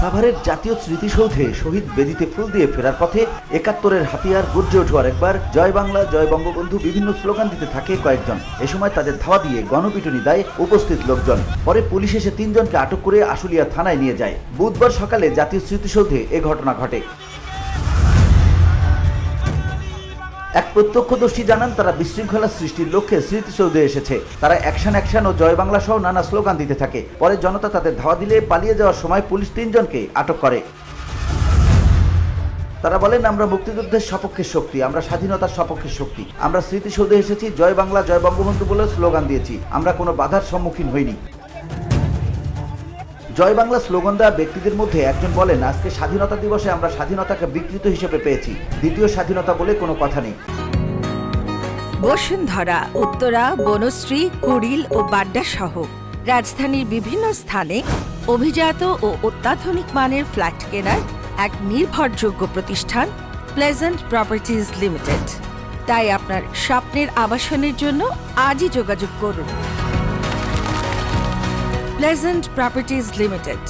সাভারের জাতীয় স্মৃতিসৌধে শহীদ বেদিতে ফুল দিয়ে ফেরার পথে ৭১-এর হাতিয়ার গর্জে ওঠার একবার জয় বাংলা জয় বঙ্গবন্ধু বিভিন্ন স্লোগান দিতে থাকে কয়েকজন। এ সময় তাদের ধাওয়া দিয়ে গণপিটুনি দেয় উপস্থিত লোকজন। পরে পুলিশ এসে ৩ জনকে আটক করে আশুলিয়া থানায় নিয়ে যায়। বুধবার সকালে জাতীয় স্মৃতিসৌধে এ ঘটনা ঘটে। এক প্রত্যক্ষদর্শী জানান, তারা বিশৃঙ্খলা সৃষ্টির লক্ষ্যে স্মৃতিসৌধে এসেছে। তারা অ্যাকশন ও জয় বাংলা সহ নানা স্লোগান দিতে থাকে। পরে জনতা তাদের ধাওয়া দিলে পালিয়ে যাওয়ার সময় পুলিশ ৩ জনকে আটক করে। তারা বলেন, আমরা মুক্তিযুদ্ধের সপক্ষের শক্তি, আমরা স্বাধীনতার সপক্ষের শক্তি। আমরা স্মৃতিসৌধে এসেছি, জয় বাংলা জয় বঙ্গবন্ধু বলে স্লোগান দিয়েছি। আমরা কোনো বাধার সম্মুখীন হইনি। জয় বাংলা স্লোগান দেওয়া ব্যক্তিদের মধ্যে একজন বলেন, আজকে স্বাধীনতা দিবসে আমরা স্বাধীনতাকে বিকৃত হিসেবে পেয়েছি। দ্বিতীয় স্বাধীনতা বলে কোনো কথা নেই। বসুন্ধরা, উত্তরা, বনশ্রী, কুড়িল ও বাড্ডা সহ রাজধানীর বিভিন্ন স্থানে অভিজাত ও অত্যাধুনিক মানের ফ্ল্যাট কেনার এক নির্ভরযোগ্য প্রতিষ্ঠান প্লেজেন্ট প্রপার্টিজ লিমিটেড। তাই আপনার স্বপ্নের আবাসনের জন্য আজই যোগাযোগ করুন। Pleasant Properties Limited,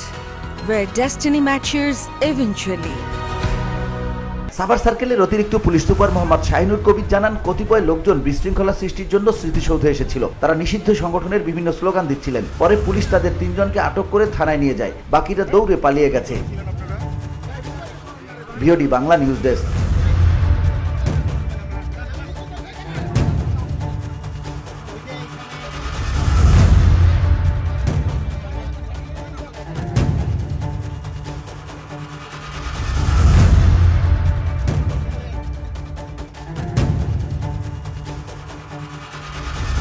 where destiny matches eventually. Savar সার্কেলের অতিরিক্ত পুলিশ সুপার মোহাম্মদ শাহিনুর কবির জানান, কতিপয় লোকজন বিশৃঙ্খলা সৃষ্টির জন্য স্মৃতিসৌধে এসেছিল। তারা নিষিদ্ধ সংগঠনের বিভিন্ন স্লোগান দিচ্ছিলেন। পরে পুলিশ তাদের ৩ জনকে আটক করে থানায় নিয়ে যায়। বাকিরা দৌড়ে পালিয়ে গেছে। VOD Bangla news desk.